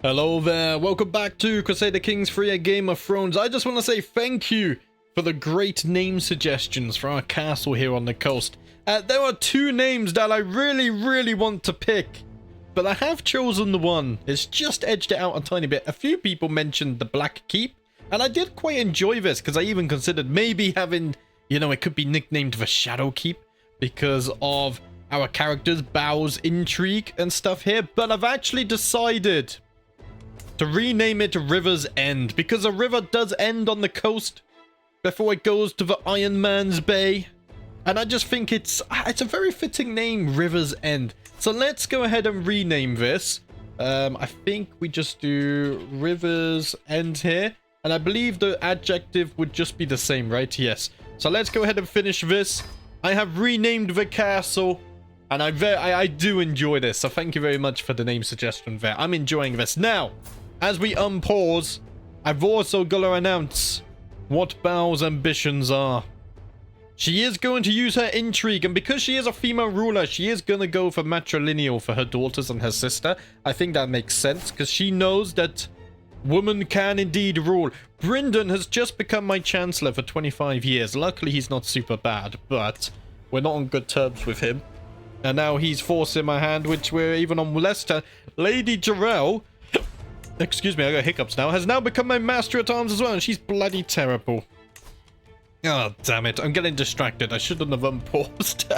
Hello there, welcome back to Crusader Kings 3, a Game of Thrones. I just want to say thank you for the great name suggestions for our castle here on the coast. There are two names that I really want to pick, but I have chosen the one. It's just edged it out a tiny bit. A few people mentioned the Black Keep, and I did quite enjoy this because I even considered maybe having, you know, it could be nicknamed the Shadow Keep because of our characters' Bow's intrigue and stuff here, but I've actually decided to rename it River's End, because a river does end on the coast before it goes to the Iron Man's Bay. And I just think it's a very fitting name, River's End. So let's go ahead and rename this. I think we just do River's End here. And I believe the adjective would just be the same, right? Yes. So let's go ahead and finish this. I have renamed the castle. And I do enjoy this. So thank you very much for the name suggestion there. I'm enjoying this. Now, as we unpause, I've also got to announce what Bow's ambitions are. She is going to use her intrigue, and because she is a female ruler, she is going to go for matrilineal for her daughters and her sister. I think that makes sense, because she knows that woman can indeed rule. Brynden has just become my chancellor for 25 years. Luckily, he's not super bad, but we're not on good terms with him. And now he's forcing my hand, which we're even on Leicester. Lady Jarrell, excuse me, I got hiccups now, has now become my master at arms as well, and she's bloody terrible. Oh, damn it. I'm getting distracted. I shouldn't have unpaused.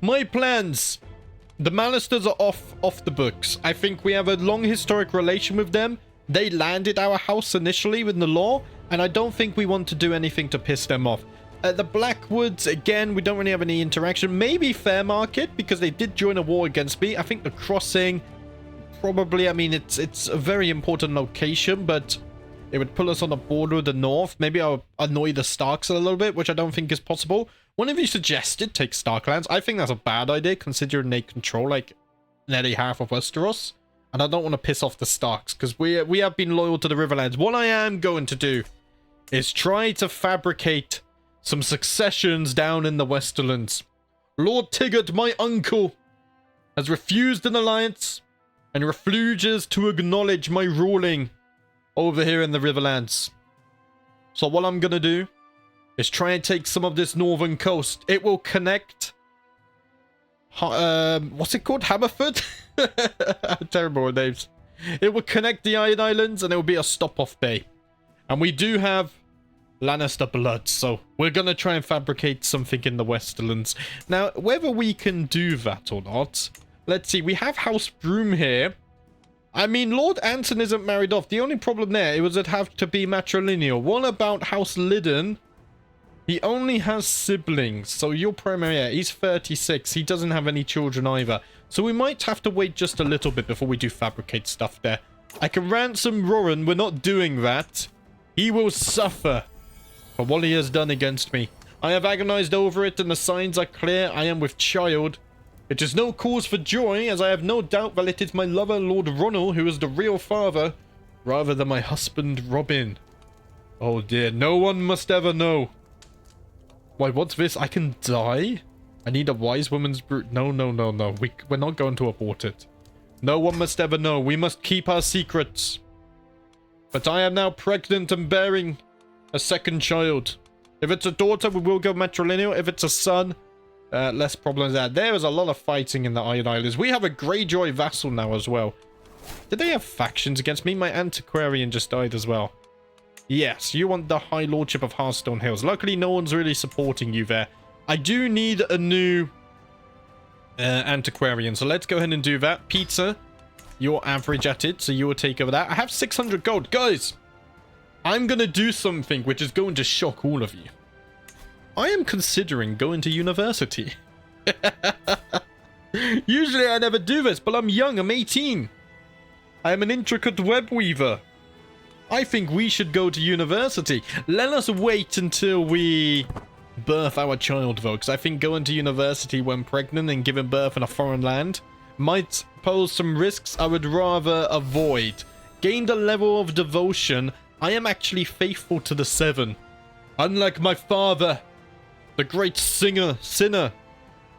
My plans. The Mallisters are off the books. I think we have a long historic relation with them. They landed our house initially with the law, and I don't think we want to do anything to piss them off. The Blackwoods, again, we don't really have any interaction. Maybe Fairmarket, because they did join a war against me. I think the Crossing, probably, I mean, it's a very important location, but it would pull us on the border of the north. Maybe I'll annoy the Starks a little bit, which I don't think is possible. One of you suggested take Starklands. I think that's a bad idea, considering they control, like, nearly half of Westeros. And I don't want to piss off the Starks, because we have been loyal to the Riverlands. What I am going to do is try to fabricate some successions down in the Westerlands. Lord Tigard, my uncle, has refused an alliance and refuses to acknowledge my ruling over here in the Riverlands. So what I'm going to do is try and take some of this northern coast. It will connect... what's it called? Hammerford? Terrible with names. It will connect the Iron Islands and it will be a stop-off bay. And we do have Lannister blood, so we're going to try and fabricate something in the Westerlands. Now, whether we can do that or not, let's see. We have House Broom here. I mean, Lord Anton isn't married off. The only problem there, it was it'd have to be matrilineal. What about House Lydon? He only has siblings, so your primary heir, he's 36. He doesn't have any children either. So we might have to wait just a little bit before we do fabricate stuff there. I can ransom Roran. We're not doing that. He will suffer for what he has done against me. I have agonized over it, and the signs are clear. I am with child. It is no cause for joy, as I have no doubt that it is my lover, Lord Ronald, who is the real father, rather than my husband, Robin. Oh dear, no one must ever know. Why, what's this? I can die? I need a wise woman's brute. No. We're not going to abort it. No one must ever know. We must keep our secrets. But I am now pregnant and bearing a second child. If it's a daughter, we will go matrilineal. If it's a son, less problems there. There is a lot of fighting in the Iron Islands. We have a Greyjoy vassal now as well. Did they have factions against me? My antiquarian just died as well. Yes, you want the High Lordship of Hearthstone Hills. Luckily, no one's really supporting you there. I do need a new antiquarian, so let's go ahead and do that. Pizza, you're average at it, so you will take over that. I have 600 gold. Guys, I'm going to do something which is going to shock all of you. I am considering going to university. Usually I never do this, but I'm young. I'm 18. I am an intricate web weaver. I think we should go to university. Let us wait until we birth our child, though, because I think going to university when pregnant and giving birth in a foreign land might pose some risks I would rather avoid. Gained a level of devotion. I am actually faithful to the Seven. Unlike my father, the great sinner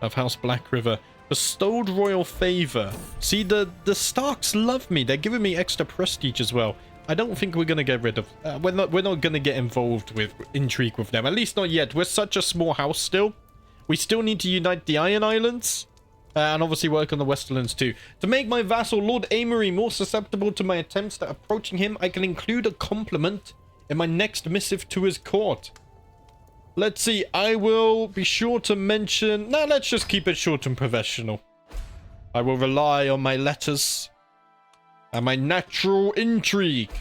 of House Blackriver. Bestowed royal favor. See, the Starks love me. They're giving me extra prestige as well. I don't think we're going to get rid of... we're not going to get involved with intrigue with them. At least not yet. We're such a small house still. We still need to unite the Iron Islands. And obviously work on the Westerlands too. To make my vassal, Lord Amory, more susceptible to my attempts at approaching him, I can include a compliment in my next missive to his court. Let's see. I will be sure to mention... No, let's just keep it short and professional. I will rely on my letters and my natural intrigue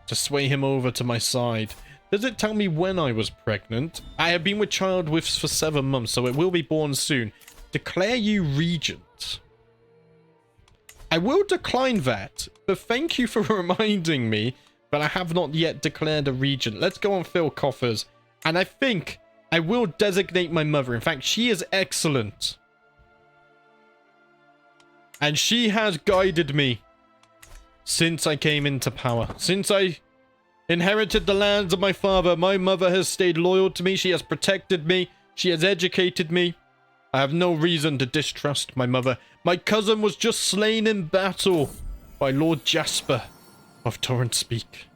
to sway him over to my side. Does it tell me when I was pregnant? I have been with child for 7 months, so it will be born soon. Declare you regent. I will decline that, but thank you for reminding me that I have not yet declared a regent. Let's go and fill coffers. And I think I will designate my mother. In fact, she is excellent. And she has guided me since I came into power. Since I inherited the lands of my father, my mother has stayed loyal to me. She has protected me. She has educated me. I have no reason to distrust my mother. My cousin was just slain in battle by Lord Jasper of Torrent-speak.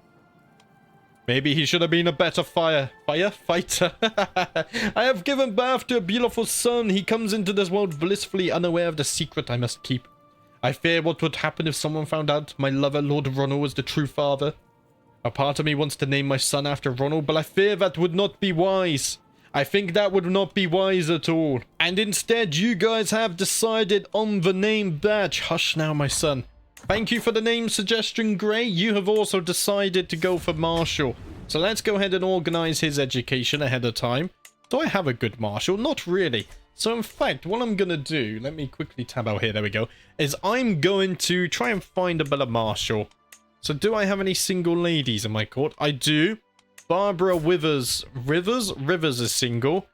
Maybe he should have been a better fighter. I have given birth to a beautiful son. He comes into this world blissfully unaware of the secret I must keep. I fear what would happen if someone found out my lover, Lord Ronald, was the true father. A part of me wants to name my son after Ronald, but I fear that would not be wise. I think that would not be wise at all. And instead, you guys have decided on the name badge. Hush now, my son. Thank you for the name suggestion, Gray. You have also decided to go for Marshall. So let's go ahead and organize his education ahead of time. Do I have a good Marshall? Not really. So in fact, what I'm going to do, let me quickly tab out here, there we go, is I'm going to try and find a better Marshall. So do I have any single ladies in my court? I do. Barbara Rivers is single.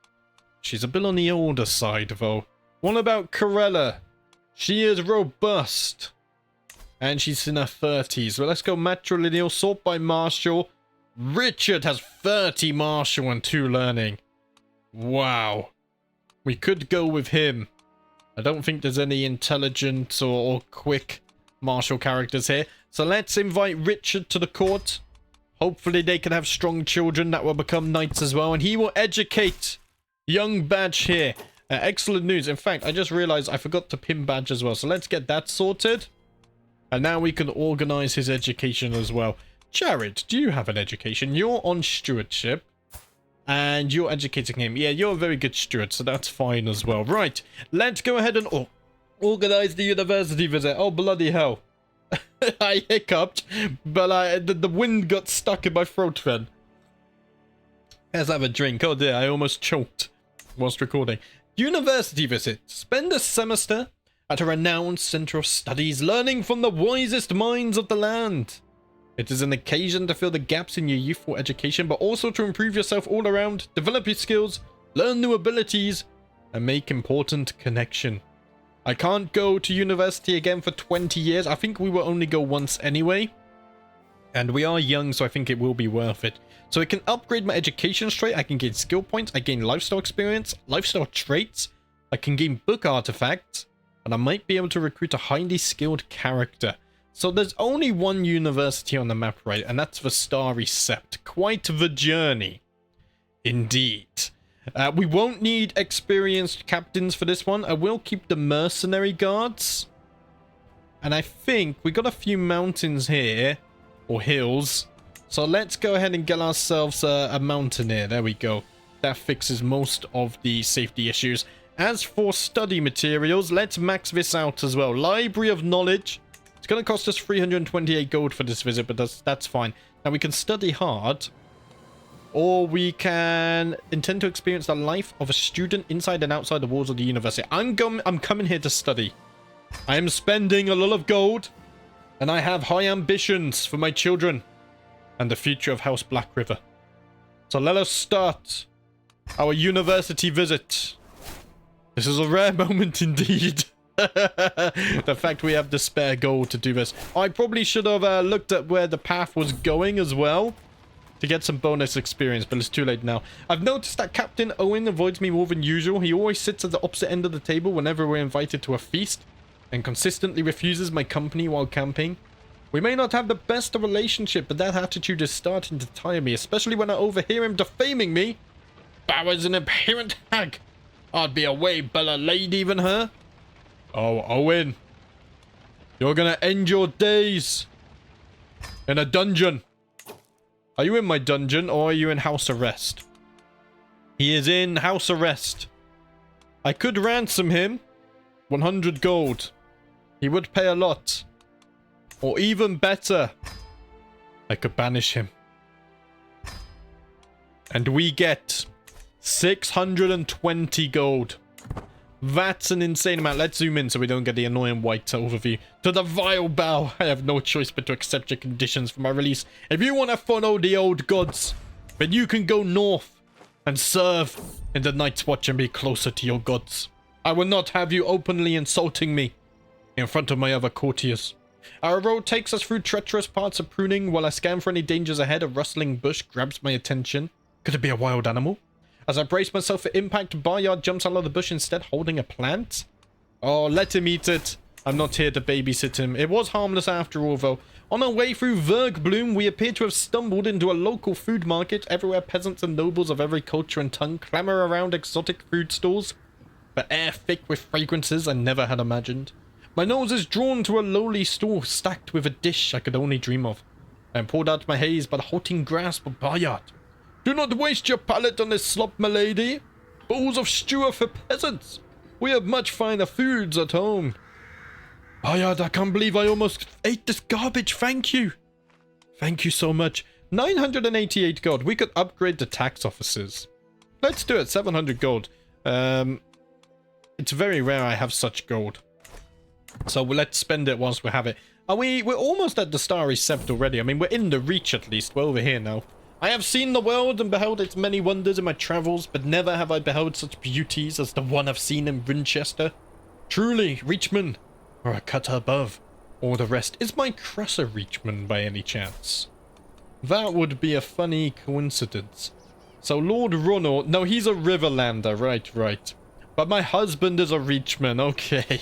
She's a bit on the older side, though. What about Corella? She is robust. And she's in her 30s. Well, let's go matrilineal, sort by Marshall. Richard has 30 Marshall and 2 learning. Wow. We could go with him. I don't think there's any intelligent or quick Marshall characters here. So let's invite Richard to the court. Hopefully they can have strong children that will become knights as well. And he will educate young Badge here. Excellent news. In fact, I just realized I forgot to pin Badge as well. So let's get that sorted. And now we can organize his education as well. Jared, do you have an education? You're on stewardship. And you're educating him. Yeah, you're a very good steward, so that's fine as well. Right, let's go ahead and organize the university visit. Oh, bloody hell. I hiccuped, but the wind got stuck in my throat then. Let's have a drink. Oh dear, I almost choked whilst recording. University visit. Spend a semester at a renowned center of studies, learning from the wisest minds of the land. It is an occasion to fill the gaps in your youthful education, but also to improve yourself all around, develop your skills, learn new abilities, and make important connection. I can't go to university again for 20 years. I think we will only go once anyway. And we are young, so I think it will be worth it. So I can upgrade my education trait. I can gain skill points. I gain lifestyle experience, lifestyle traits. I can gain book artifacts. And I might be able to recruit a highly skilled character. So there's only one university on the map, right? And that's the Starry Sept. Quite the journey. Indeed. We won't need experienced captains for this one. I will keep the mercenary guards. And I think we got a few mountains here. Or hills. So let's go ahead and get ourselves a mountaineer. There we go. That fixes most of the safety issues. As for study materials, let's max this out as well. Library of Knowledge. It's going to cost us 328 gold for this visit, but that's fine. Now we can study hard. Or we can intend to experience the life of a student inside and outside the walls of the university. I'm coming here to study. I am spending a lot of gold. And I have high ambitions for my children. And the future of House Blackriver. So let us start our university visit. This is a rare moment indeed. The fact we have the spare gold to do this. I probably should have looked at where the path was going as well. to get some bonus experience, but it's too late now. I've noticed that Captain Owen avoids me more than usual. He always sits at the opposite end of the table whenever we're invited to a feast, and consistently refuses my company while camping. We may not have the best of relationship, but that attitude is starting to tire me, especially when I overhear him defaming me. Bauer's an apparent hag. I'd be away better lady than her. Oh, Owen. You're gonna end your days in a dungeon. Are you in my dungeon or are you in house arrest? He is in house arrest. I could ransom him. 100 gold. He would pay a lot. Or even better, I could banish him. And we get 620 gold. That's an insane amount. Let's zoom in so we don't get the annoying white overview. To the vile bow, I have no choice but to accept your conditions for my release. If you want to follow the old gods, then you can go north and serve in the Night's Watch and be closer to your gods. I will not have you openly insulting me in front of my other courtiers. Our road takes us through treacherous parts of pruning. While I scan for any dangers ahead, a rustling bush grabs my attention. Could it be a wild animal? As I brace myself for impact, Bayard jumps out of the bush instead, holding a plant. Oh, let him eat it. I'm not here to babysit him. It was harmless after all, though. On our way through Vergbloom, we appear to have stumbled into a local food market. Everywhere, peasants and nobles of every culture and tongue clamor around exotic food stalls. The air thick with fragrances I never had imagined. My nose is drawn to a lowly stall stacked with a dish I could only dream of. I am pulled out of my haze by the halting grasp of Bayard. Do not waste your palate on this slop, my lady. Bowls of stew are for peasants. We have much finer foods at home. Bayard, I can't believe I almost ate this garbage. Thank you. Thank you so much. 988 gold. We could upgrade the tax officers. Let's do it. 700 gold. It's very rare I have such gold. So let's spend it whilst we have it. We're almost at the Starry Sept already. I mean, we're in the reach at least. We're over here now. I have seen the world and beheld its many wonders in my travels, but never have I beheld such beauties as the one I've seen in Winchester. Truly, Reachman, or a cut above, or the rest. Is my Crusher Reachman by any chance? That would be a funny coincidence. So Lord Ronald, no, he's a Riverlander, right. But my husband is a Reachman, okay.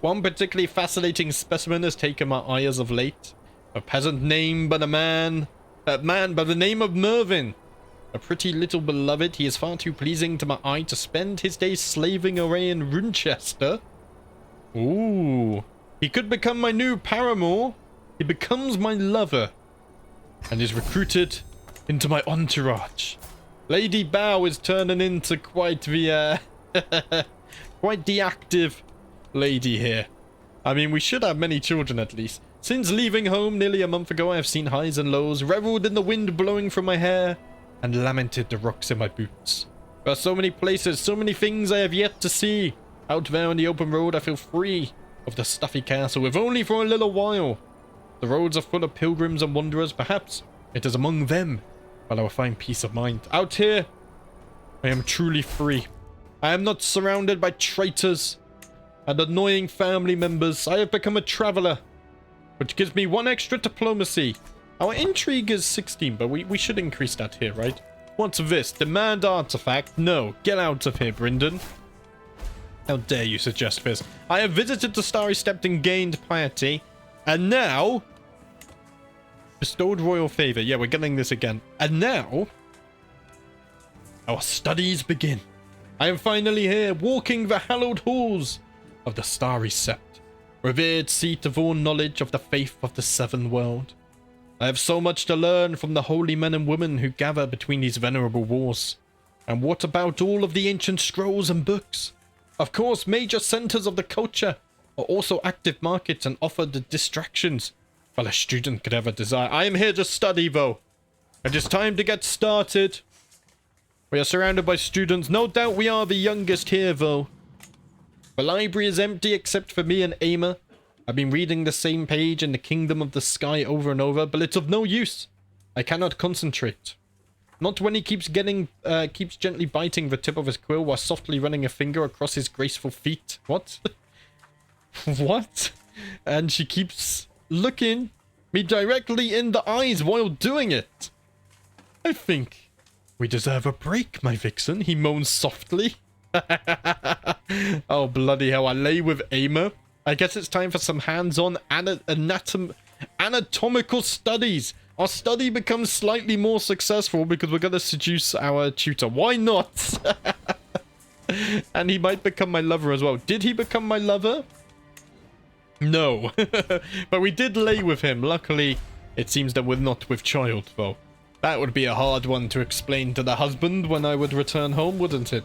One particularly fascinating specimen has taken my eye as of late. A peasant named by the man by the name of Mervyn. A pretty little beloved, he is far too pleasing to my eye to spend his days slaving away in Winchester. Ooh. He could become my new paramour. He becomes my lover. And is recruited into my entourage. Lady Bow is turning into quite the, quite the active lady here. I mean, we should have many children at least. Since leaving home nearly a month ago, I have seen highs and lows, reveled in the wind blowing from my hair, and lamented the rocks in my boots. There are so many places, so many things I have yet to see. Out there on the open road, I feel free of the stuffy castle, if only for a little while. The roads are full of pilgrims and wanderers. Perhaps it is among them that I will find peace of mind. Out here, I am truly free. I am not surrounded by traitors and annoying family members. I have become a traveler, which gives me 1 extra diplomacy. Our intrigue is 16, but we should increase that here, right? What's this? Demand artifact? No. Get out of here, Brendan. How dare you suggest this? I have visited the Starry Sept and gained piety. And now... bestowed royal favor. Yeah, we're getting this again. And now... our studies begin. I am finally here, walking the hallowed halls of the Starry Sept. Revered seat of all knowledge of the faith of the Seven World. I have so much to learn from the holy men and women who gather between these venerable walls. And what about all of the ancient scrolls and books? Of course, major centers of the culture are also active markets and offer the distractions that a student could ever desire. I am here to study, though. It is time to get started. We are surrounded by students. No doubt we are the youngest here, though. The library is empty except for me and Aimer. I've been reading the same page in the Kingdom of the Sky over and over, but it's of no use. I cannot concentrate. Not when he keeps gently biting the tip of his quill while softly running a finger across his graceful feet. What? What? And she keeps looking me directly in the eyes while doing it. I think we deserve a break, my vixen, he moans softly. Oh, bloody hell. I lay with Aimer. I guess it's time for some hands-on anatomical studies. Our study becomes slightly more successful because we're going to seduce our tutor. Why not? And he might become my lover as well. Did he become my lover? No. But we did lay with him. Luckily, it seems that we're not with child, though. That would be a hard one to explain to the husband when I would return home, wouldn't it?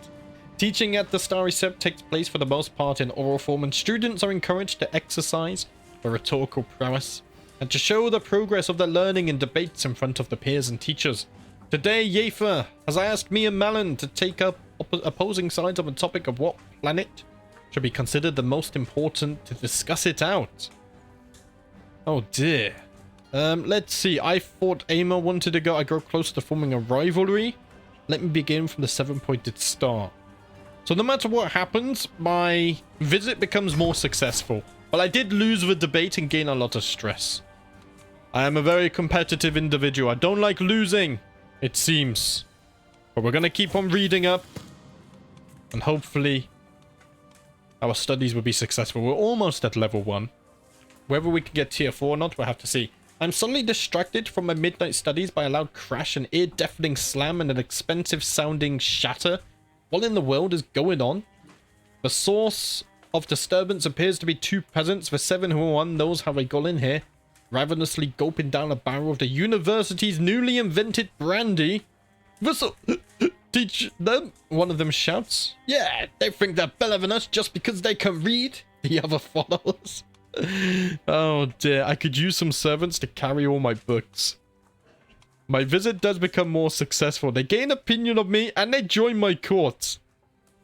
Teaching at the Starry Sept takes place for the most part in oral form, and students are encouraged to exercise their rhetorical prowess and to show the progress of their learning in debates in front of the peers and teachers. Today, Yeafer has asked me and Malin to take up opposing sides on the topic of what planet should be considered the most important to discuss it out. Oh dear. Let's see. I thought Aimer wanted to go. I grow close to forming a rivalry. Let me begin from the 7-pointed star. So no matter what happens, my visit becomes more successful. But I did lose the debate and gain a lot of stress. I am a very competitive individual. I don't like losing, it seems. But we're going to keep on reading up. And hopefully our studies will be successful. We're almost at level 1. Whether we can get tier 4 or not, we'll have to see. I'm suddenly distracted from my midnight studies by a loud crash, an ear-deafening slam, and an expensive-sounding shatter. What in the world is going on? The source of disturbance appears to be 2 peasants. The 7 who are on knows how they got in here, ravenously gulping down a barrel of the university's newly invented brandy. This'll teach them, one of them shouts. Yeah, they think they're better than us just because they can read, the other follows. Oh dear, I could use some servants to carry all my books. My visit does become more successful. They gain opinion of me and they join my court.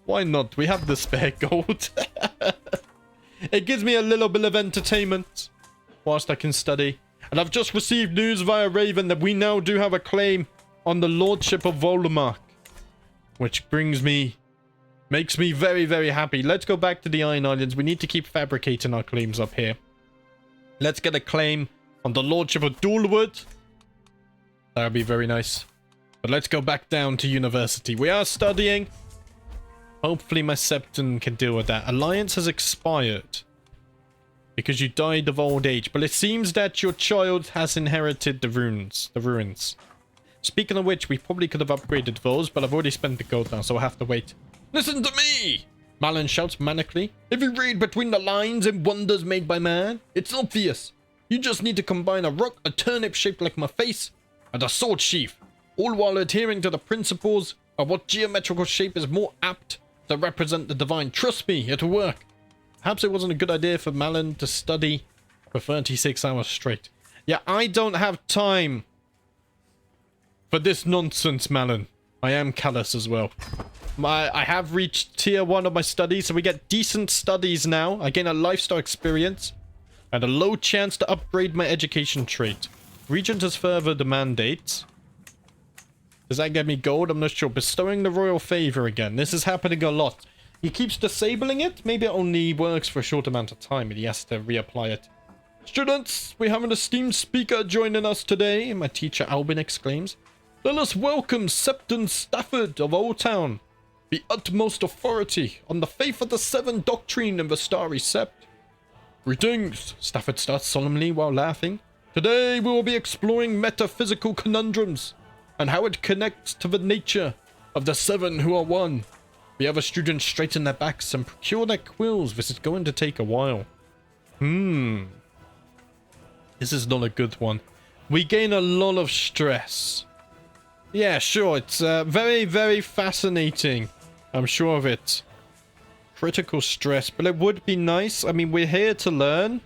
Why not? We have the spare gold. It gives me a little bit of entertainment whilst I can study. And I've just received news via Raven that we now do have a claim on the lordship of Volmark, which makes me very, very happy. Let's go back to the Iron Islands. We need to keep fabricating our claims up here. Let's get a claim on the lordship of Dulwood. That would be very nice. But let's go back down to university. We are studying. Hopefully my Septon can deal with that. Alliance has expired because you died of old age. But it seems that your child has inherited the ruins. Speaking of which, we probably could have upgraded those, but I've already spent the gold now, so I'll have to wait. Listen to me! Malin shouts manically. If you read between the lines in wonders made by man, it's obvious. You just need to combine a rock, a turnip shaped like my face, and a sword sheath, all while adhering to the principles of what geometrical shape is more apt to represent the divine. Trust me, it'll work. Perhaps it wasn't a good idea for Malin to study for 36 hours straight. Yeah, I don't have time for this nonsense, Malin. I am callous as well. I have reached tier 1 of my studies, so we get decent studies now. I gain a lifestyle experience and a low chance to upgrade my education trait. Regent has furthered the mandate. Does that get me gold? I'm not sure. Bestowing the royal favor again. This is happening a lot. He keeps disabling it. Maybe it only works for a short amount of time and he has to reapply it. Students, we have an esteemed speaker joining us today, my teacher Albin exclaims. Let us welcome Septon Stafford of Old Town, the utmost authority on the faith of the 7 doctrine in the Starry Sept. Greetings, Stafford starts solemnly while laughing. Today we will be exploring metaphysical conundrums and how it connects to the nature of the 7 who are one. The other students straighten their backs and procure their quills. This is going to take a while. This is not a good one. We gain a lot of stress. Yeah, sure. It's very, very fascinating. I'm sure of it. Critical stress, but it would be nice. I mean, we're here to learn,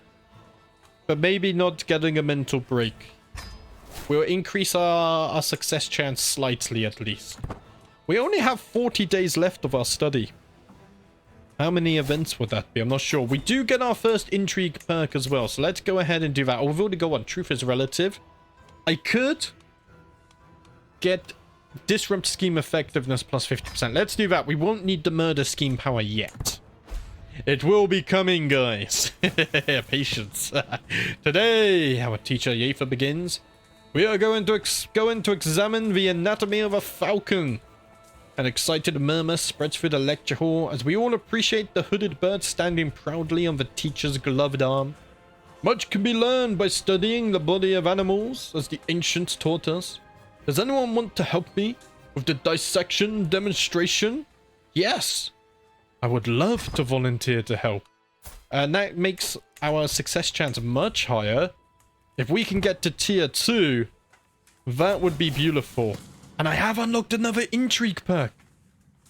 but maybe not getting a mental break. We'll increase our success chance slightly at least. We only have 40 days left of our study. How many events would that be? I'm not sure. We do get our first intrigue perk as well, so let's go ahead and do that. We've already got one. Truth is relative. I could get disrupt scheme effectiveness plus 50%. Let's do that. We won't need the murder scheme power yet. It will be coming, guys. Patience. Today, our teacher Yeafer begins We are going to examine the anatomy of a falcon. An excited murmur spreads through the lecture hall as we all appreciate the hooded bird standing proudly on the teacher's gloved arm. Much can be learned by studying the body of animals, as the ancients taught us. Does anyone want to help me with the dissection demonstration? Yes, I would love to volunteer to help. And that makes our success chance much higher. If we can get to tier 2, that would be beautiful. And I have unlocked another intrigue perk.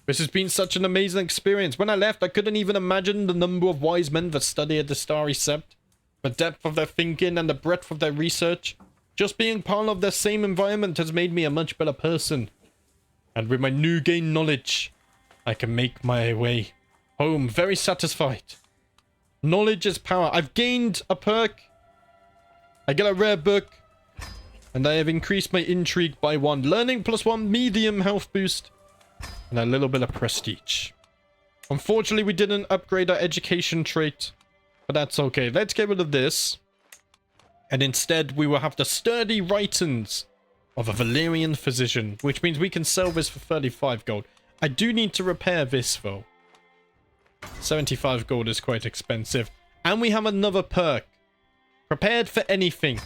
This has been such an amazing experience. When I left, I couldn't even imagine the number of wise men that study at the Starry Sept. The depth of their thinking and the breadth of their research. Just being part of their same environment has made me a much better person. And with my new gained knowledge, I can make my way home very satisfied. Knowledge is power. I've gained a perk. I get a rare book. And I have increased my intrigue by 1. Learning +1, medium health boost. And a little bit of prestige. Unfortunately, we didn't upgrade our education trait. But that's okay. Let's get rid of this. And instead, we will have the sturdy writings of a Valyrian physician. Which means we can sell this for 35 gold. I do need to repair this, though. 75 gold is quite expensive. And we have another perk. Prepared for anything.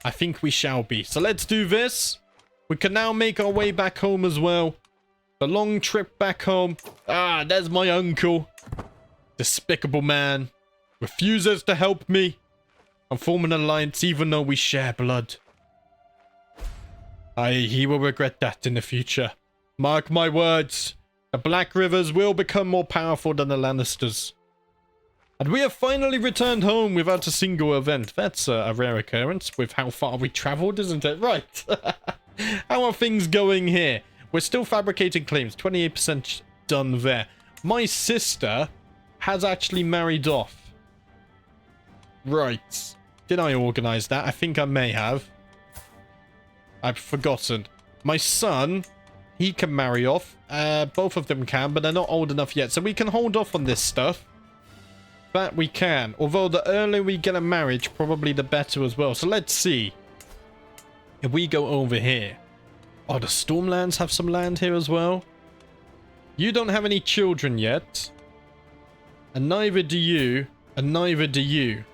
I think we shall be. So let's do this. We can now make our way back home as well. The long trip back home. Ah, there's my uncle. Despicable man. Refuses to help me. And form an alliance even though we share blood. He will regret that in the future. Mark my words. The Blackrivers will become more powerful than the Lannisters. And we have finally returned home without a single event. That's a rare occurrence with how far we travelled, isn't it? Right. How are things going here? We're still fabricating claims. 28% done there. My sister has actually married off. Right. Did I organise that? I think I may have. I've forgotten. My son, he can marry off. Both of them can, but they're not old enough yet. So we can hold off on this stuff. That we can. Although the earlier we get a marriage, probably the better as well. So let's see. If we go over here. Oh, the Stormlands have some land here as well. You don't have any children yet. And neither do you. And neither do you.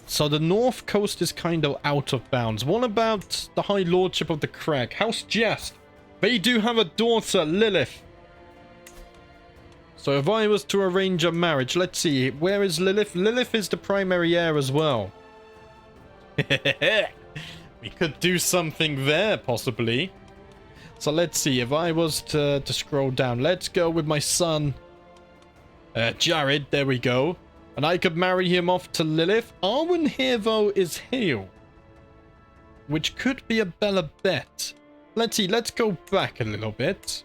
So the north coast is kind of out of bounds. What about the High Lordship of the Crag? House Jest. They do have a daughter, Lilith. So if I was to arrange a marriage, let's see. Where is Lilith? Lilith is the primary heir as well. We could do something there, possibly. So let's see. If I was to scroll down. Let's go with my son. Jared. There we go. And I could marry him off to Lilith. Arwen here, though, is Hale. Which could be a better bet. Let's see. Let's go back a little bit.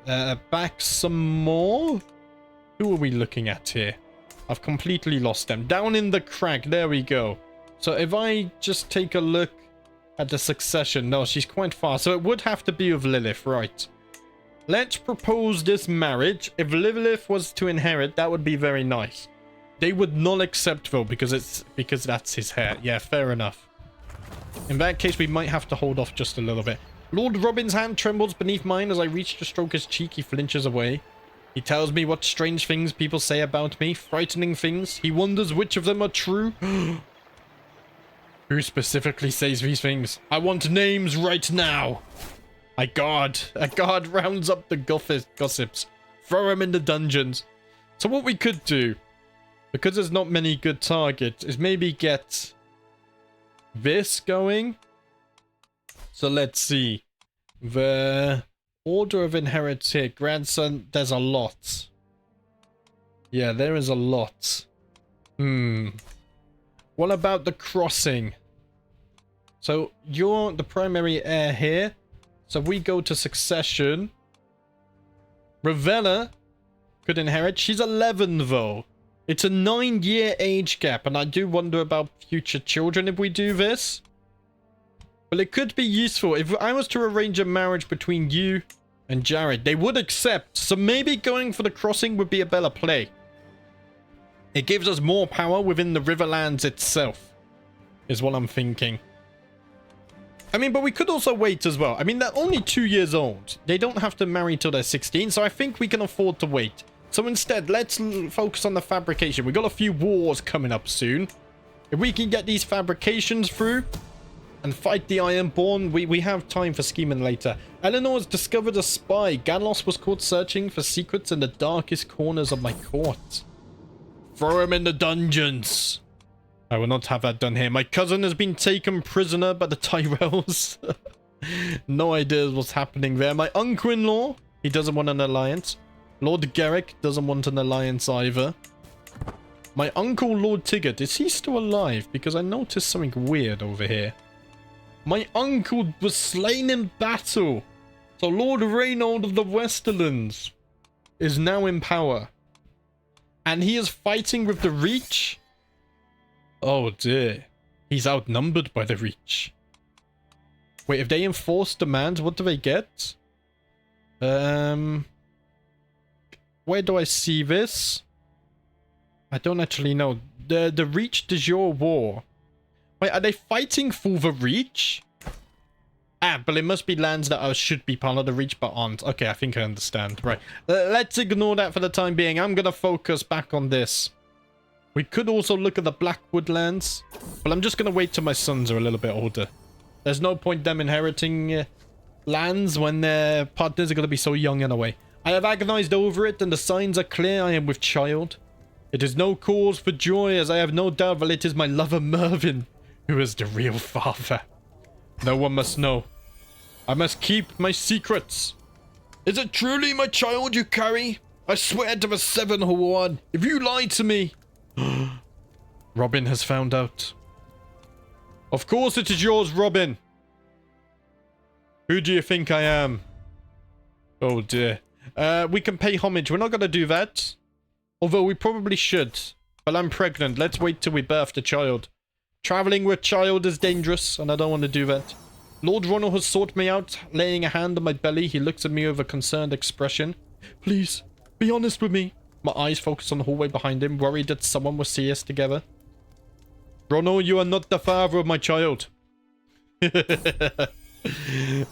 Back some more. Who are we looking at here? I've completely lost them. Down in the crag. There we go. So if I just take a look at the succession. No, she's quite far. So it would have to be with Lilith, right? Let's propose this marriage. If Lilith was to inherit, that would be very nice. They would not accept though, because that's his hair. Yeah, fair enough. In that case, we might have to hold off just a little bit. Lord Robin's hand trembles beneath mine as I reach to stroke his cheek. He flinches away. He tells me what strange things people say about me. Frightening things. He wonders which of them are true. Who specifically says these things? I want names right now. A guard rounds up the gossips. Throw him in the dungeons. So what we could do, because there's not many good targets, is maybe get this going. So let's see. The order of inheritance here. Grandson, there's a lot. Yeah, there is a lot. What about the crossing? So you're the primary heir here. So if we go to succession, Ravenna could inherit. She's 11 though. It's a 9-year age gap, and I do wonder about future children if we do this. But it could be useful. If I was to arrange a marriage between you and Jared, they would accept. So maybe going for the crossing would be a better play. It gives us more power within the Riverlands itself, is what I'm thinking. I mean, but we could also wait as well. I mean, they're only 2 years old. They don't have to marry till they're 16, so I think we can afford to wait. So instead, let's focus on the fabrication. We've got a few wars coming up soon. If we can get these fabrications through and fight the Ironborn, we have time for scheming later. Eleanor has discovered a spy. Ganlos was caught searching for secrets in the darkest corners of my court. Throw him in the dungeons. I will not have that done here. My cousin has been taken prisoner by the Tyrells. No idea what's happening there. My uncle-in-law, he doesn't want an alliance. Lord Garrick doesn't want an alliance either. My uncle, Lord Tigert, is he still alive? Because I noticed something weird over here. My uncle was slain in battle. So Lord Reynold of the Westerlands is now in power. And he is fighting with the Reach. Oh dear. He's outnumbered by the Reach. Wait, if they enforce demands, what do they get? Where do I see this? I don't actually know. The Reach de jour war. Wait, are they fighting for the Reach? Ah, but it must be lands that should be part of the Reach but aren't. Okay, I think I understand. Right. Let's ignore that for the time being. I'm going to focus back on this. We could also look at the Blackwood lands. But I'm just going to wait till my sons are a little bit older. There's no point them inheriting lands when their partners are going to be so young anyway. I have agonized over it and the signs are clear. I am with child. It is no cause for joy as I have no doubt that it is my lover Mervyn who is the real father. No one must know. I must keep my secrets. Is it truly my child you carry? I swear to the Seven Horde, if you lie to me... Robin has found out. Of course it is yours, Robin. Who do you think I am? Oh dear. We can pay homage. We're not going to do that. Although we probably should. But I'm pregnant. Let's wait till we birth the child. Traveling with child is dangerous, and I don't want to do that. Lord Ronald has sought me out, laying a hand on my belly. He looks at me with a concerned expression. Please, be honest with me. My eyes focus on the hallway behind him, worried that someone will see us together. Ronald, you are not the father of my child.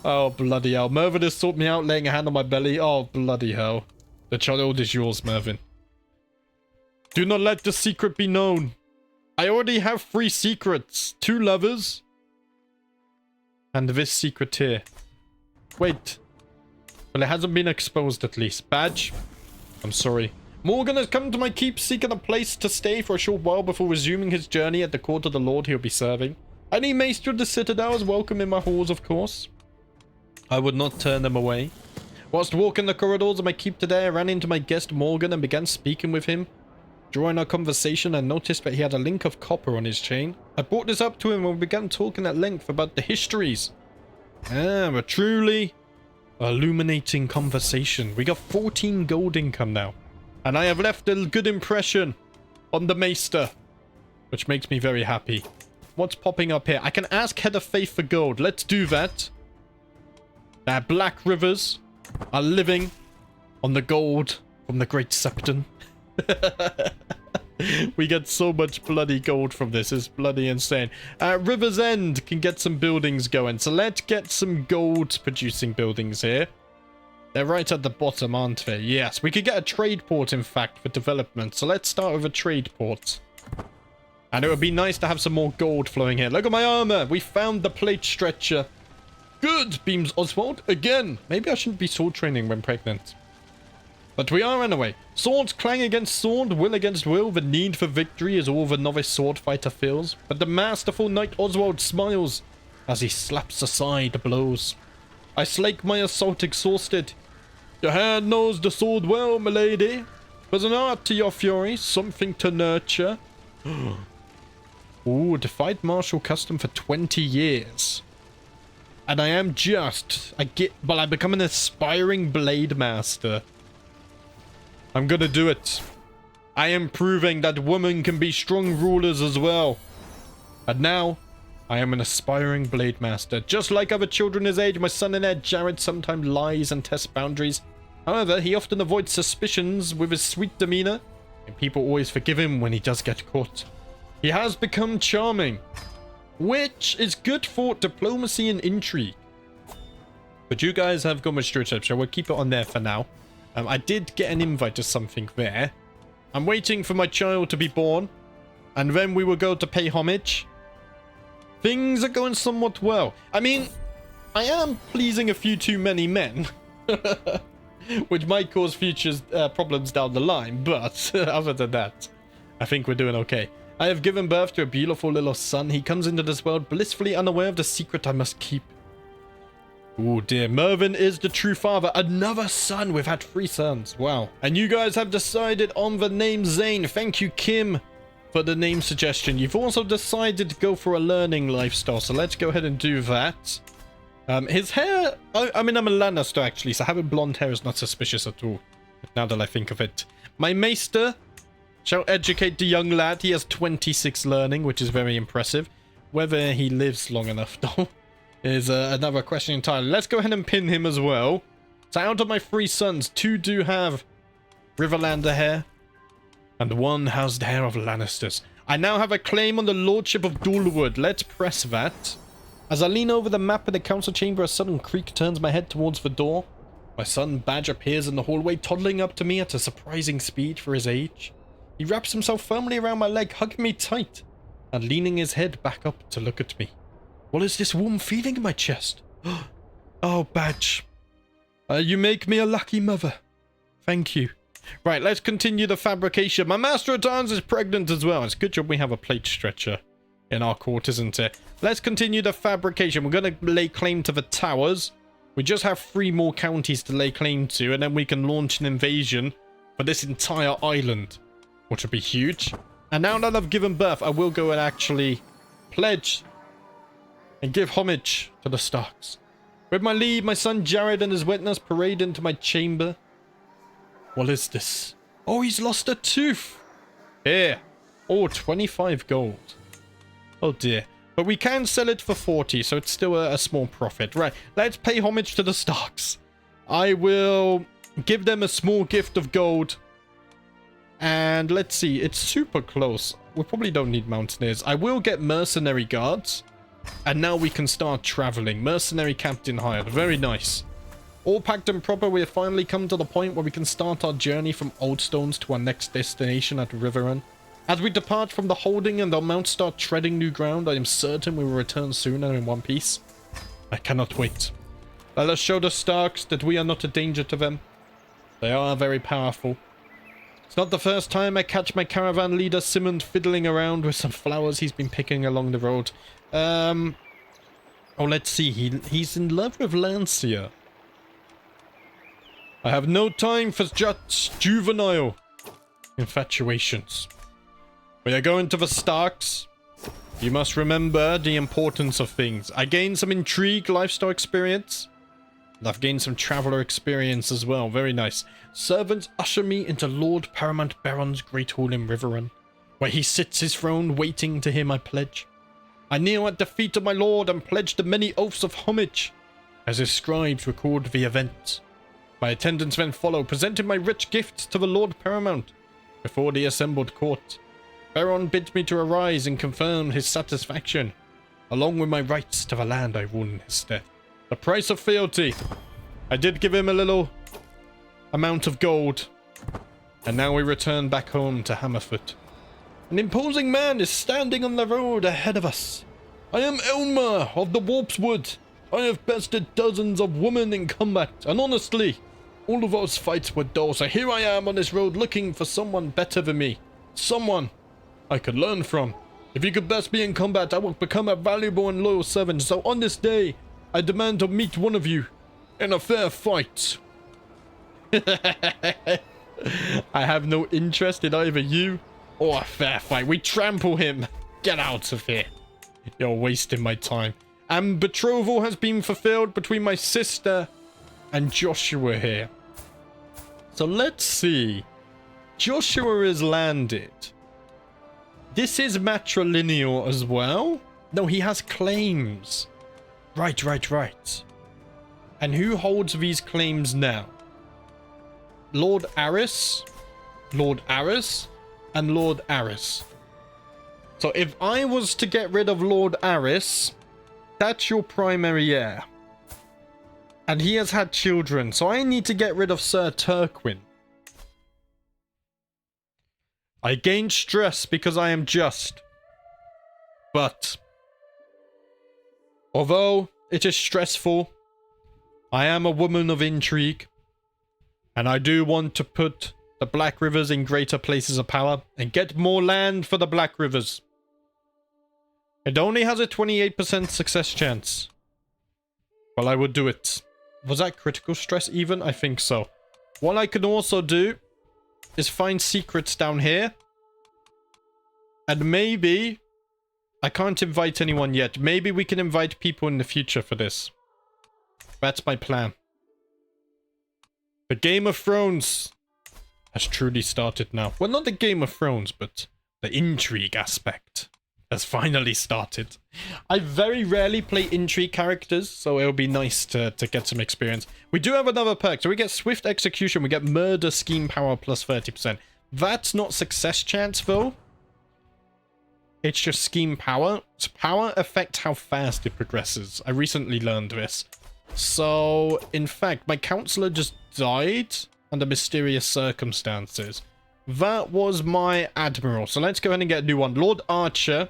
Oh, bloody hell. Mervyn has sought me out, laying a hand on my belly. Oh, bloody hell. The child is yours, Mervyn. Do not let the secret be known. I already have 3 secrets. 2 lovers. And this secret here. Wait. Well, it hasn't been exposed at least. Badge? I'm sorry. Morgan has come to my keep seeking a place to stay for a short while before resuming his journey at the court of the Lord he'll be serving. Any maester of the Citadel is welcome in my halls, of course. I would not turn them away. Whilst walking the corridors of my keep today, I ran into my guest Morgan and began speaking with him. During our conversation, I noticed that he had a link of copper on his chain. I brought this up to him and we began talking at length about the histories. A truly illuminating conversation. We got 14 gold income now. And I have left a good impression on the Maester, which makes me very happy. What's popping up here? I can ask Head of Faith for gold. Let's do that. Black Rivers are living on the gold from the Great Septon. We get so much bloody gold from this. It's bloody insane. River's End can get some buildings going. So let's get some gold producing buildings here. They're right at the bottom, aren't they? Yes, we could get a trade port, in fact, for development. So let's start with a trade port. And it would be nice to have some more gold flowing here. Look at my armor. We found the plate stretcher. Good, beams Oswald. Again. Maybe I shouldn't be sword training when pregnant. But we are anyway. Swords clang against sword, will against will. The need for victory is all the novice sword fighter feels. But the masterful knight Oswald smiles as he slaps aside the blows. I slake my assault exhausted. Your hand knows the sword well, milady. There's an art to your fury, something to nurture. Ooh, defied martial custom for 20 years. And I am just... I become an aspiring blade master. I'm gonna do it. I am proving that women can be strong rulers as well. And now, I am an aspiring blade master. Just like other children his age, my son-in-law Jared sometimes lies and tests boundaries. However, he often avoids suspicions with his sweet demeanor. and people always forgive him when he does get caught. He has become charming, which is good for diplomacy and intrigue. But you guys have got my stereotypes, so we'll keep it on there for now. I did get an invite to something there. I'm waiting for my child to be born, and then we will go to pay homage. Things are going somewhat well. I mean, I am pleasing a few too many men, which might cause future problems down the line, but other than that, I think we're doing okay. I have given birth to a beautiful little son. He comes into this world blissfully unaware of the secret I must keep. Oh dear, Mervyn is the true father. Another son. We've had 3 sons. Wow. And you guys have decided on the name Zane. Thank you, Kim, for the name suggestion. You've also decided to go for a learning lifestyle, so let's go ahead and do that. His hair, I mean, I'm a Lannister actually, so having blonde hair is not suspicious at all, now that I think of it. My maester shall educate the young lad. He has 26 learning, which is very impressive. Whether he lives long enough, though, is another question entirely. Let's go ahead and pin him as well. So out of my 3 sons, 2 do have Riverlander hair, and 1 has the hair of Lannisters. I now have a claim on the lordship of Dulwood. Let's press that. As I lean over the map in the council chamber, a sudden creak turns my head towards the door. My son Badge appears in the hallway, toddling up to me at a surprising speed for his age. He wraps himself firmly around my leg, hugging me tight, and leaning his head back up to look at me. What is this warm feeling in my chest? Oh, Badge. You make me a lucky mother. Thank you. Right, let's continue the fabrication. My Master-at-Arms is pregnant as well. It's a good job we have a plate stretcher in our court, isn't it? Let's continue the fabrication. We're going to lay claim to the towers. We just have 3 more counties to lay claim to, and then we can launch an invasion for this entire island, which would be huge. And now that I've given birth, I will go and actually pledge and give homage to the Starks. With my leave, my son Jared and his witness parade into my chamber. What is this? Oh, he's lost a tooth. Here. Oh, 25 gold. Oh dear. But we can sell it for 40, so it's still a small profit. Right, let's pay homage to the Starks. I will give them a small gift of gold. And let's see, it's super close. We probably don't need mountaineers. I will get mercenary guards. And now we can start traveling. Mercenary captain hired. Very nice. All packed and proper, we have finally come to the point where we can start our journey from Oldstones to our next destination at Riverrun. As we depart from the holding and our mounts start treading new ground, I am certain we will return soon and in one piece. I cannot wait. Let us show the Starks that we are not a danger to them. They are very powerful. It's not the first time I catch my caravan leader Simond fiddling around with some flowers he's been picking along the road. Oh, let's see. He's in love with Lancia. I have no time for just juvenile infatuations. We are going to the Starks. You must remember the importance of things. I gained some intrigue, lifestyle experience. And I've gained some traveler experience as well. Very nice. Servants usher me into Lord Paramount Baron's great hall in Riverrun, where he sits his throne waiting to hear my pledge. I kneel at the feet of my lord and pledge the many oaths of homage, as his scribes record the event. My attendants then follow, presenting my rich gifts to the Lord Paramount before the assembled court. Baron bids me to arise and confirm his satisfaction, along with my rights to the land I rule in his stead. The price of fealty. I did give him a little amount of gold, and now we return back home to Hammerfoot. An imposing man is standing on the road ahead of us. I am Elmer of the Warpswood. I have bested dozens of women in combat, and honestly, all of those fights were dull, so here I am on this road looking for someone better than me. Someone I could learn from. If you could best me in combat, I will become a valuable and loyal servant, so on this day, I demand to meet one of you in a fair fight. I have no interest in either you or a fair fight. We trample him. Get out of here. You're wasting my time. And betrothal has been fulfilled between my sister and Joshua here. So let's see. Joshua is landed. This is matrilineal as well. No, he has claims. Right. And who holds these claims now? Lord Aris Lord Aris and Lord Aris. So if I was to get rid of Lord Aris, that's your primary heir. And he has had children, so I need to get rid of Sir Turquin. I gain stress because I am just. But although it is stressful, I am a woman of intrigue. And I do want to put the Blackrivers in greater places of power and get more land for the Blackrivers. It only has a 28% success chance. Well, I would do it. Was that critical stress even? I think so. What I can also do is find secrets down here. And maybe... I can't invite anyone yet. Maybe we can invite people in the future for this. That's my plan. The Game of Thrones has truly started now. Well, not the Game of Thrones, but the intrigue aspect has finally started. I very rarely play intrigue characters, so it'll be nice to get some experience. We do have another perk. So we get Swift Execution. We get Murder Scheme Power plus 30%. That's not success chance, though. It's just scheme power. So power affects how fast it progresses. I recently learned this. So, in fact, my counselor just died under mysterious circumstances. That was my admiral. So let's go ahead and get a new one. Lord Archer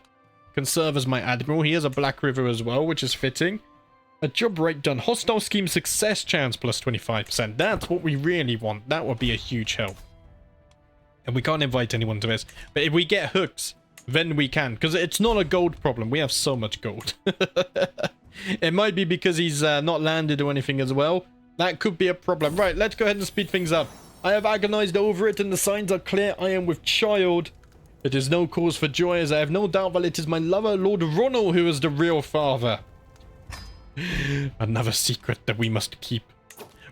can serve as my admiral. He has a Blackriver as well, which is fitting. A job right done. Hostile scheme success chance plus 25%. That's what we really want. That would be a huge help. And we can't invite anyone to this. But if we get hooks... then we can, because it's not a gold problem. We have so much gold. It might be because he's not landed or anything as well. That could be a problem. Right, let's go ahead and speed things up. I have agonized over it and the signs are clear. I am with child. It is no cause for joy, as I have no doubt that it is my lover, Lord Ronald, who is the real father. Another secret that we must keep.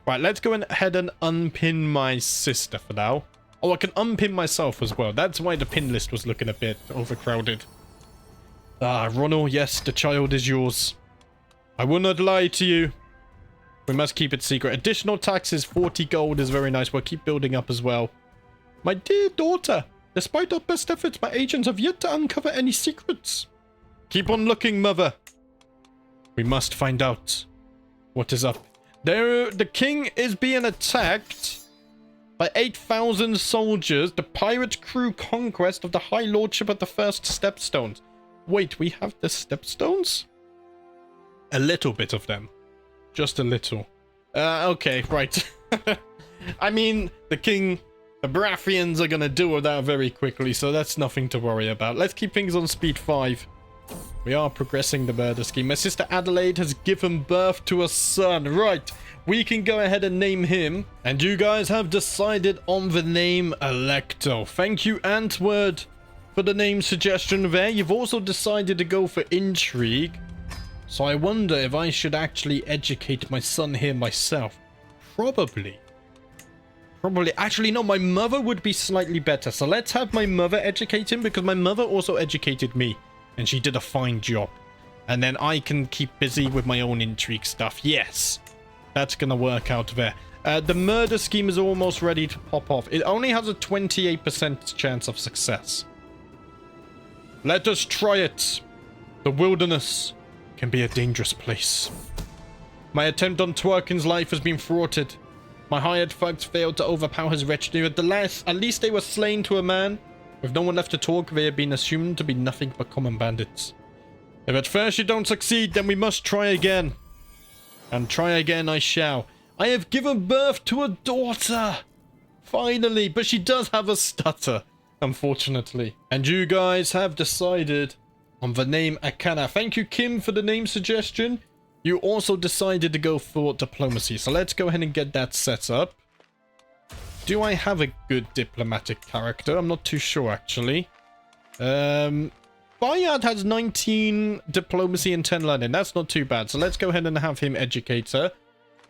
Right, let's go ahead and unpin my sister for now. Oh, I can unpin myself as well. That's why the pin list was looking a bit overcrowded. Ah, Ronald, yes, the child is yours. I will not lie to you. We must keep it secret. Additional taxes, 40 gold is very nice. We'll keep building up as well. My dear daughter, despite our best efforts, my agents have yet to uncover any secrets. Keep on looking, mother. We must find out what is up. The king is being attacked by 8,000 soldiers, the pirate crew conquest of the High Lordship of the First Stepstones. Wait, we have the Stepstones? A little bit of them. Just a little. Okay, right. I mean, the Baratheons are gonna deal with that very quickly, so that's nothing to worry about. Let's keep things on speed 5. We are progressing the murder scheme. My sister Adelaide has given birth to a son. Right. We can go ahead and name him. And you guys have decided on the name Electo. Thank you, Antword, for the name suggestion there. You've also decided to go for intrigue. So I wonder if I should actually educate my son here myself. Probably. Actually, no, my mother would be slightly better. So let's have my mother educate him, because my mother also educated me. And she did a fine job. And then I can keep busy with my own intrigue stuff. Yes. That's going to work out there. The murder scheme is almost ready to pop off. It only has a 28% chance of success. Let us try it. The wilderness can be a dangerous place. My attempt on Twerkin's life has been thwarted. My hired thugs failed to overpower his retinue. At least they were slain to a man. With no one left to talk, they have been assumed to be nothing but common bandits. If at first you don't succeed, then we must try again. And try again I shall. I have given birth to a daughter! Finally, but she does have a stutter, unfortunately. And you guys have decided on the name Akana. Thank you, Kim, for the name suggestion. You also decided to go for diplomacy, so let's go ahead and get that set up. Do I have a good diplomatic character? I'm not too sure, actually. Bayard has 19 diplomacy and 10 learning. That's not too bad. So let's go ahead and have him educate her.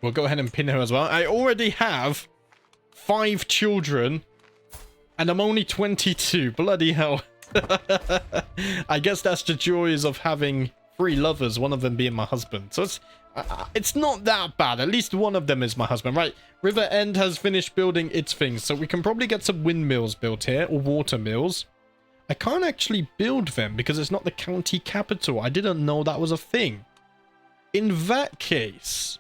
We'll go ahead and pin her as well. I already have 5 children. And I'm only 22. Bloody hell. I guess that's the joys of having 3 lovers. One of them being my husband. So It's not that bad. At least one of them is my husband. Right, River End has finished building its things. So we can probably get some windmills built here, or water mills. I can't actually build them because it's not the county capital. I didn't know that was a thing. In that case,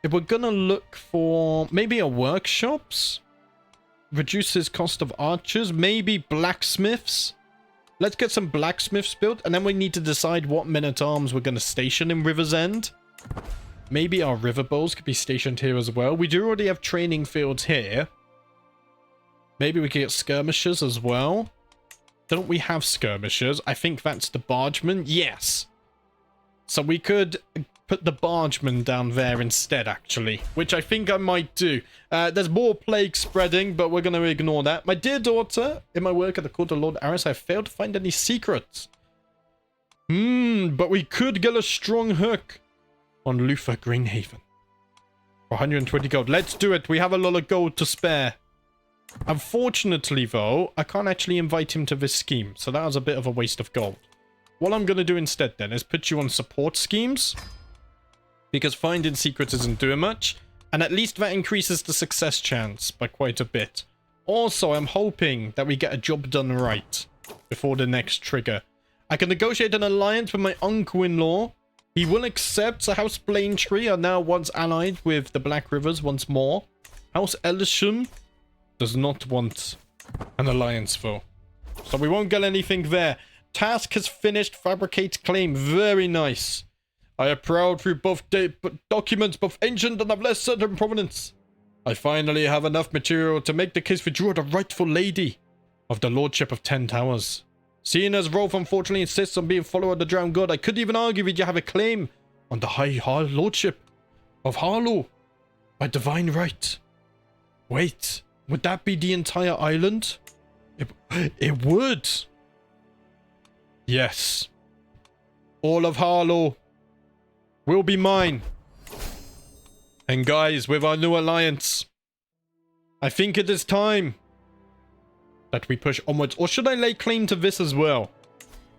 if we're gonna look for maybe a workshops, reduces cost of archers, maybe blacksmiths. Let's get some blacksmiths built, and then we need to decide what men-at-arms we're going to station in River's End. Maybe our river bows could be stationed here as well. We do already have training fields here. Maybe we could get skirmishers as well. Don't we have skirmishers? I think that's the bargeman. Yes. So we could put the bargeman down there instead, actually, which I think I might do. There's more plague spreading, but we're going to ignore that. My dear daughter, in my work at the court of Lord Aris, I have failed to find any secrets. But we could get a strong hook on Luther Greenhaven. For 120 gold. Let's do it. We have a lot of gold to spare. Unfortunately, though, I can't actually invite him to this scheme, so that was a bit of a waste of gold. What I'm going to do instead, then, is put you on support schemes, because finding secrets isn't doing much, and at least that increases the success chance by quite a bit. Also, I'm hoping that we get a job done right before the next trigger. I can negotiate an alliance with my uncle-in-law. He will accept. The House Blaintree are now once allied with the Blackrivers once more. House Elisham does not want an alliance, though, so we won't get anything there. Task has finished. Fabricate claim. Very nice. I am proud through both documents, both ancient and of less certain provenance. I finally have enough material to make the case for Drew the rightful lady of the Lordship of 10 Towers. Seeing as Rolf unfortunately insists on being follower of the Drowned God, I could even argue that you have a claim on the High Lordship of Harlow by divine right. Wait, would that be the entire island? It would. Yes. All of Harlow will be mine. And guys, with our new alliance, I think it is time that we push onwards. Or should I lay claim to this as well?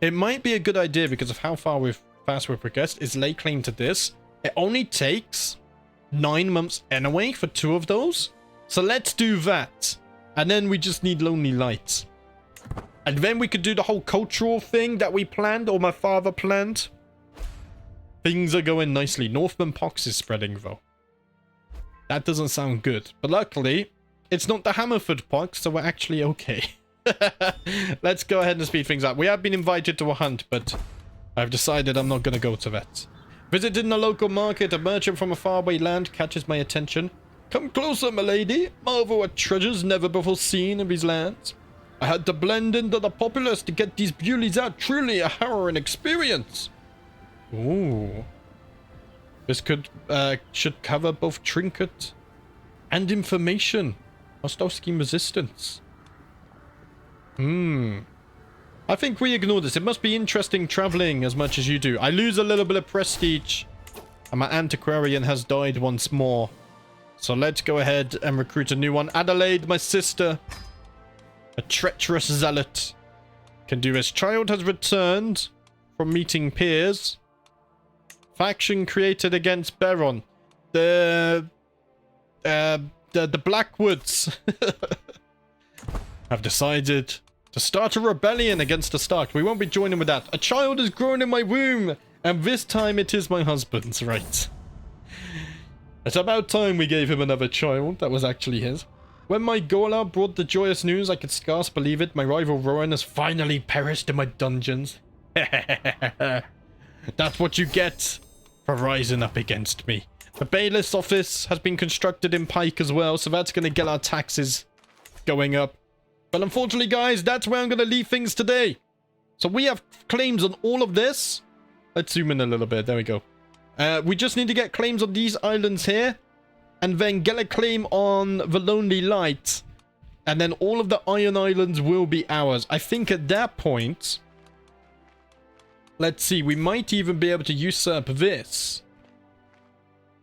It might be a good idea because of how fast we've progressed, is lay claim to this. It only takes 9 months anyway for 2 of those. So let's do that. And then we just need Lonely Lights. And then we could do the whole cultural thing that we planned, or my father planned. Things are going nicely. Northman Pox is spreading, though. That doesn't sound good. But luckily, it's not the Hammerford Pox, so we're actually okay. Let's go ahead and speed things up. We have been invited to a hunt, but I've decided I'm not going to go to that. Visiting the local market, a merchant from a faraway land catches my attention. Come closer, my lady. Marvel at treasures never before seen in these lands. I had to blend into the populace to get these beauties out. Truly a harrowing experience. Ooh. This should cover both trinket and information. Hostile scheme resistance. I think we ignore this. It must be interesting traveling as much as you do. I lose a little bit of prestige. And my antiquarian has died once more. So let's go ahead and recruit a new one. Adelaide, my sister. A treacherous zealot. Can do this. Child has returned from meeting peers. Faction created against Baron. The Blackwoods have decided to start a rebellion against the Stark. We won't be joining with that. A child is grown in my womb, and this time it is my husband's, right? It's about time we gave him another child. That was actually his. When my Gola brought the joyous news, I could scarce believe it. My rival Rowan has finally perished in my dungeons. That's what you get for rising up against me. The bailiff's office has been constructed in Pike as well, so that's going to get our taxes going up. But unfortunately, guys, that's where I'm going to leave things today. So we have claims on all of this. Let's zoom in a little bit. There we go. We just need to get claims on these islands here. And then get a claim on the Lonely Light. And then all of the Iron Islands will be ours. I think at that point... Let's see, we might even be able to usurp this.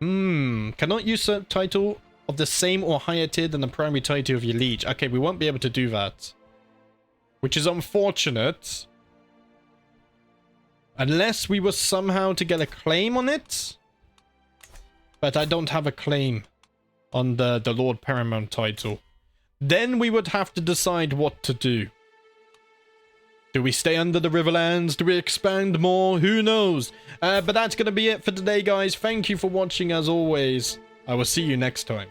Cannot usurp title of the same or higher tier than the primary title of your liege. Okay, we won't be able to do that. Which is unfortunate. Unless we were somehow to get a claim on it. But I don't have a claim on the Lord Paramount title. Then we would have to decide what to do. Do we stay under the Riverlands? Do we expand more? Who knows? But that's going to be it for today, guys. Thank you for watching as always. I will see you next time.